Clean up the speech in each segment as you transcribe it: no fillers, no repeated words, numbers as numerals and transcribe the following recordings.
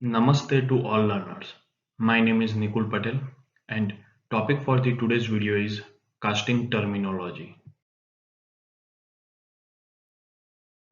Namaste to all learners. My name is Nikul Patel and topic for the today's video is casting terminology.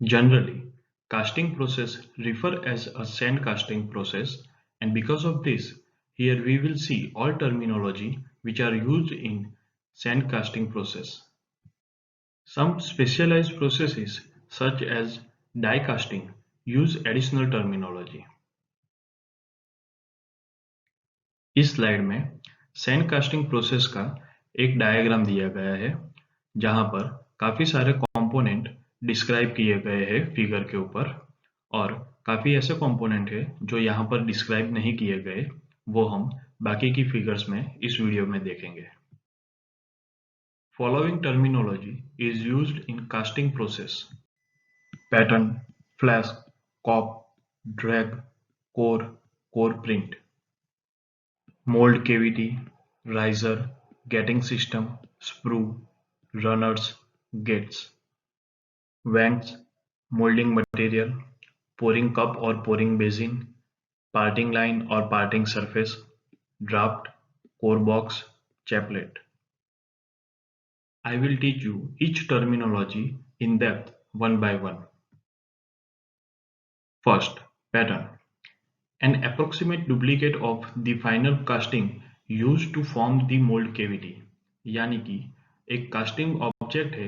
Generally, casting process refer as a sand casting process, and because of this, here we will see all terminology which are used in sand casting process. Some specialized processes such as die casting use additional terminology. इस slide में sand casting process का एक diagram दिया गया है जहां पर काफी सारे कंपोनेंट डिस्क्राइब किए गए हैं फिगर के ऊपर और काफी ऐसे कंपोनेंट है जो यहां पर डिस्क्राइब नहीं किए गए, वो हम बाकी की फिगर्स में इस वीडियो में देखेंगे। Following terminology is used in casting process: pattern, flask, cope, drag, core, core print, mold cavity, riser, gating system, sprue, runners, gates, vents, molding material, pouring cup or pouring basin, parting line or parting surface, draft, core box, chaplet. I will teach you each terminology in depth one by one. First, pattern. An approximate duplicate of the final casting used to form the mold cavity, यानी कि एक casting object है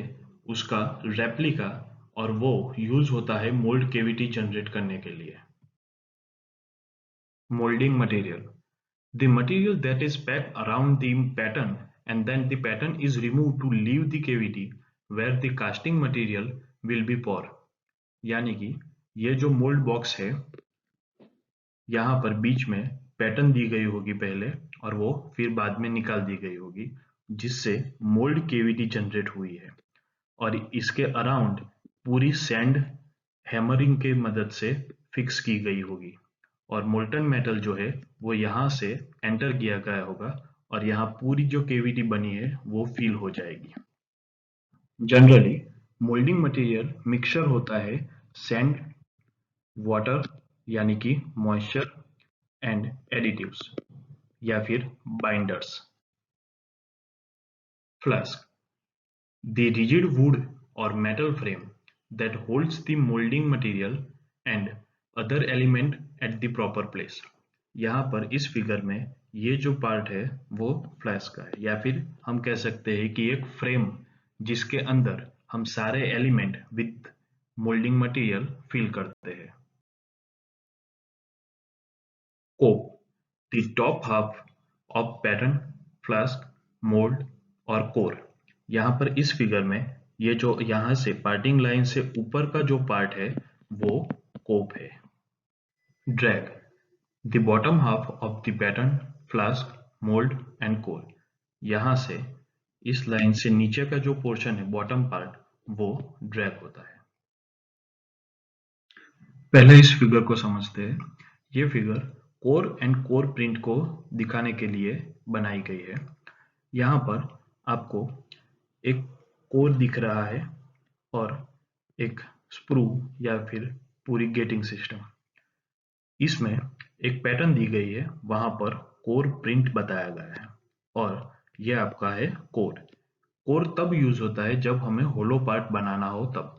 उसका replica और वो use होता है mould cavity generate करने के लिए। Moulding material: the material that is packed around the pattern and then the pattern is removed to leave the cavity where the casting material will be poured, यानी कि ये जो mould box है यहाँ पर बीच में पैटर्न दी गई होगी पहले और वो फिर बाद में निकाल दी गई होगी जिससे मोल्ड केविटी जनरेट हुई है और इसके अराउंड पूरी सैंड हैमरिंग के मदद से फिक्स की गई होगी और मोल्टन मेटल जो है वो यहाँ से एंटर किया गया होगा और यहाँ पूरी जो केविटी बनी है वो फिल हो जाएगी। जनरली मोल्डिंग मटेरियल मिक्सचर होता है सैंड, वाटर यानी कि मॉइस्चर एंड एडिटिव्स या फिर binders. Flask: the rigid wood or metal frame that holds the molding material and other element at the proper place। यहाँ पर इस फिगर में ये जो पार्ट है वो फ्लास्क का है या फिर हम कह सकते हैं कि एक फ्रेम जिसके अंदर हम सारे element with moulding material fill करते हैं। Cope: the top half of pattern, flask, mold और कोर। यहाँ पर इस फिगर में ये जो यहाँ से पार्टिंग लाइन से ऊपर का जो पार्ट है वो कोप है। Drag: the bottom half of the pattern, flask, mold and core। यहाँ से इस लाइन से नीचे का जो पोर्शन है बॉटम पार्ट वो ड्रैग होता है। पहले इस फिगर को समझते हैं। ये figure core and core print को दिखाने के लिए बनाई गई है। यहाँ पर आपको एक कोर दिख रहा है और एक स्प्रू या फिर पूरी गेटिंग सिस्टम। इसमें एक पैटर्न दी गई है, वहां पर कोर प्रिंट बताया गया है और यह आपका है कोर। कोर तब यूज होता है जब हमें होलो पार्ट बनाना हो तब।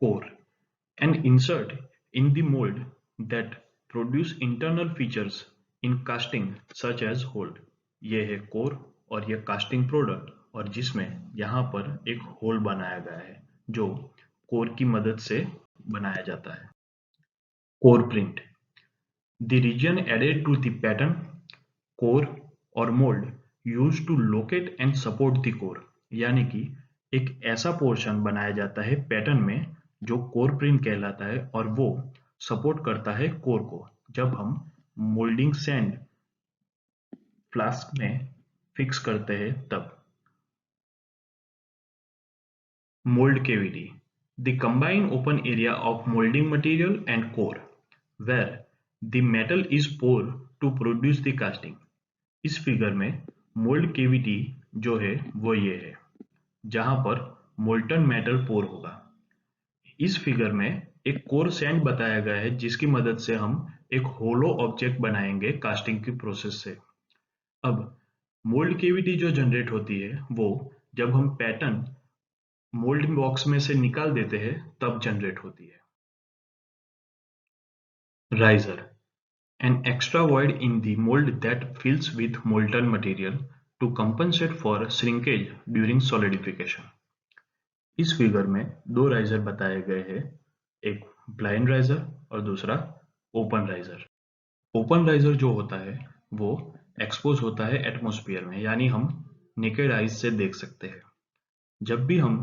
Core: an insert in the mold that produce internal features in casting such as hold। ये है कोर और ये कास्टिंग प्रोडक्ट और जिसमें यहाँ पर एक होल बनाया गया है जो कोर की मदद से बनाया जाता है। Core print: the region added to the pattern, core or mold used to locate and support the core। यानी कि एक ऐसा पोर्शन बनाया जाता है पैटर्न में जो कोर प्रिंट कहलाता है और वो सपोर्ट करता है कोर को जब हम मोल्डिंग सैंड फ्लास्क में फिक्स करते हैं तब। Mould cavity: the combined open area of molding material and core where the metal is poured to produce the casting। इस फिगर में मोल्ड केविटी जो है वो ये है जहां पर मोल्टन मेटल पोर होगा। इस फिगर में एक कोर सैंड बताया गया है जिसकी मदद से हम एक होलो ऑब्जेक्ट बनाएंगे कास्टिंग की प्रोसेस से। अब मोल्ड केविटी जो जनरेट होती है वो जब हम पैटर्न मोल्ड बॉक्स में से निकाल देते हैं तब जनरेट होती है। Riser, an extra void in the mold that fills with molten material to compensate for shrinkage during solidification. इस फिगर में दो राइजर बताए गए हैं, एक ब्लाइंड राइजर और दूसरा ओपन राइजर। ओपन राइजर जो होता है वो एक्सपोज होता है एटमॉस्फेयर में, यानी हम नेकेड आइज से देख सकते हैं। जब भी हम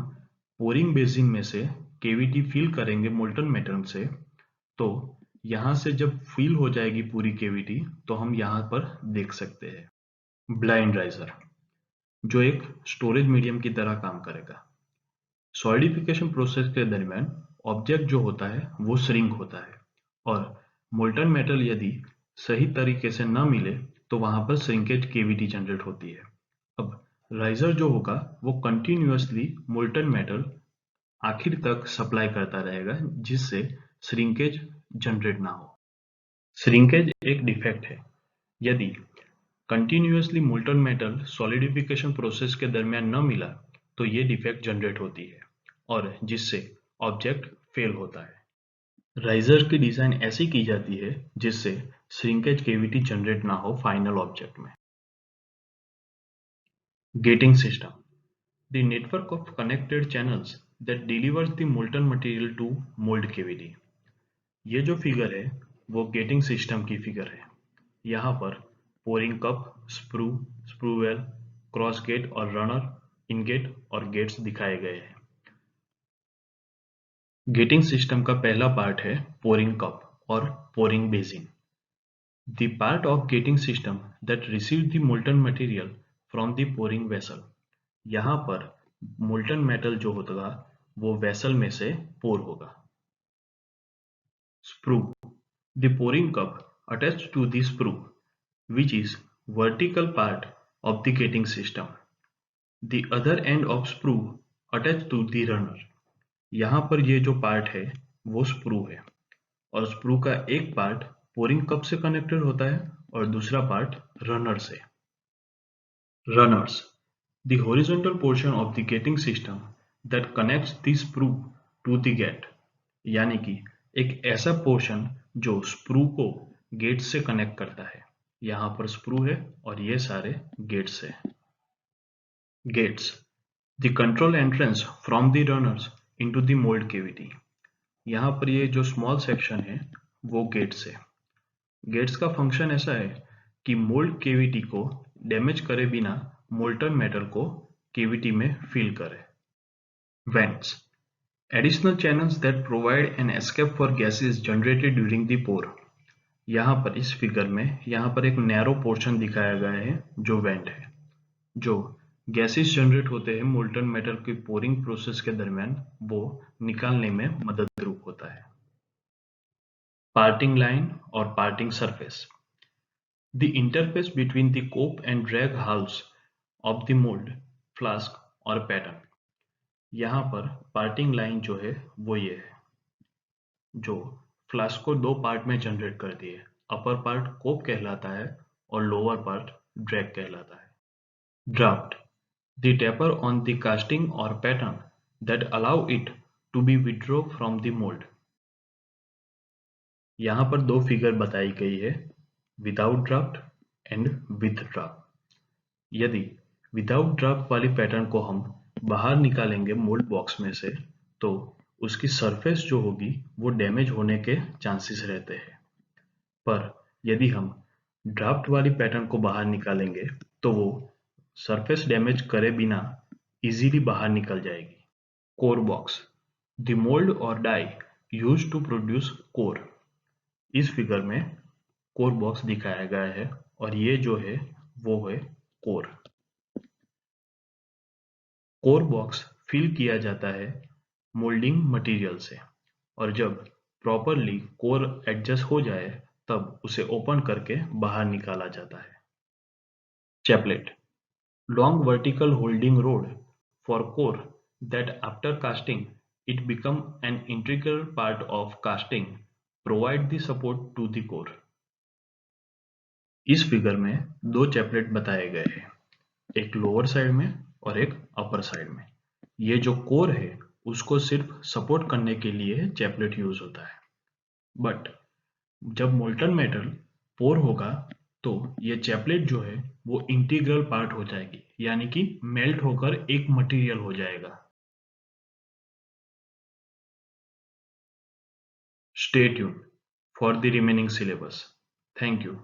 पोरिंग बेसिन में से केविटी फिल करेंगे मोल्टन मेटल से, तो यहां से जब फिल हो जाएगी पूरी केविटी तो हम यहां पर देख सकते हैं। ब्लाइंड राइजर जो एक स्टोरेज मीडियम की तरह काम करेगा। सॉलिडिफिकेशन प्रोसेस के दरमियान ऑब्जेक्ट जो होता है वो श्रिंक होता है और मोल्टन मेटल यदि सही तरीके से न मिले तो वहां पर श्रिंकेज केविटी जनरेट होती है। अब राइजर जो होगा वो कंटिन्यूअसली मोल्टन मेटल आखिर तक सप्लाई करता रहेगा जिससे श्रिंकेज जनरेट ना हो। श्रिंकेज एक डिफेक्ट है। यदि continuously molten metal solidification process के दरमियान न मिला तो ये डिफेक्ट जनरेट होती है और जिससे ऑब्जेक्ट फेल होता है। राइजर की डिजाइन ऐसी की जाती है जिससे श्रिंकेज केविटी जनरेट ना हो फाइनल ऑब्जेक्ट में। Getting system, the network of connected channels that delivers the molten material to mold cavity. ये जो फिगर है वो गेटिंग सिस्टम की फिगर है। यहाँ पर pouring cup, sprue, sprue well, cross gate और रनर, इनगेट और गेट्स दिखाए गए हैं। गेटिंग सिस्टम का पहला पार्ट है पोरिंग कप और pouring basin. The part of gating system that receives the molten material from the pouring vessel. यहाँ पर मोल्टन मेटल जो होगा वो वेसल में से पोर होगा। Sprue, the pouring cup attached to the sprue which is vertical part of the gating system. The other end of sprue attached to the runner. यहाँ पर ये जो पार्ट है वो स्प्रू है और स्प्रू का एक पार्ट पोरिंग कप से कनेक्टेड होता है और दूसरा पार्ट रनर से। Runners, the horizontal portion of the gating system that connects the sprue to the gate, यानी कि एक ऐसा पोर्शन जो स्प्रू को गेट से कनेक्ट करता है। यहाँ पर स्प्रू है और ये सारे गेट्स है। Gates, the control entrance from the runners into the mold cavity. यहाँ पर ये जो स्मॉल सेक्शन है वो गेट्स है। गेट्स का फंक्शन ऐसा है कि मोल्ड केविटी को डैमेज करे बिना मोल्टन मेटल को केविटी में फिल करे। Vents, additional channels that provide an escape for gases generated during the pour. यहाँ पर इस फिगर में यहाँ पर एक नैरो पोर्शन दिखाया गया है जो वेंट है, जो गैसेस जनरेट होते हैं मोल्टन मेटल की पोरिंग प्रोसेस के दरमियान वो निकालने में मददरूप होता है। पार्टिंग लाइन और parting surface, the interface between the cope and drag halves of the mold, flask और पैटर्न। यहाँ पर पार्टिंग लाइन जो है वो ये है जो फ्लास्क को दो पार्ट में जनरेट करती है। अपर पार्ट कोप कहलाता है और लोअर पार्ट ड्रैग कहलाता है। Draft, the taper on the casting or pattern that allow it to be withdraw from the mold. यहाँ पर दो फिगर बताई गई है, without draft and with draft. यदि विदाउट ड्राफ्ट वाली पैटर्न को हम बाहर निकालेंगे मोल्ड बॉक्स में से तो उसकी सरफेस जो होगी वो डैमेज होने के चांसेस रहते हैं, पर यदि हम ड्राफ्ट वाली पैटर्न को बाहर निकालेंगे तो वो सरफेस डैमेज करे बिना इजीली बाहर निकल जाएगी। कोर बॉक्स, द मोल्ड और die used to produce core. इस फिगर में कोर बॉक्स दिखाया गया है और ये जो है वो है कोर। कोर बॉक्स फिल किया जाता है मोल्डिंग मटेरियल से और जब प्रॉपरली कोर एडजस्ट हो जाए तब उसे ओपन करके बाहर निकाला जाता है। Chaplet, long vertical holding road for core that after casting it become an integral part of casting, provide the support to the core. इस फिगर में दो चैपलेट बताए गए हैं, एक लोअर साइड में और एक अपर साइड में। ये जो कोर है उसको सिर्फ सपोर्ट करने के लिए चैपलेट यूज होता है, बट जब मोल्टन मेटल पोर होगा तो ये चैपलेट जो है वो इंटीग्रल पार्ट हो जाएगी, यानी कि मेल्ट होकर एक मटेरियल हो जाएगा। Stay tuned for the remaining syllabus. Thank you.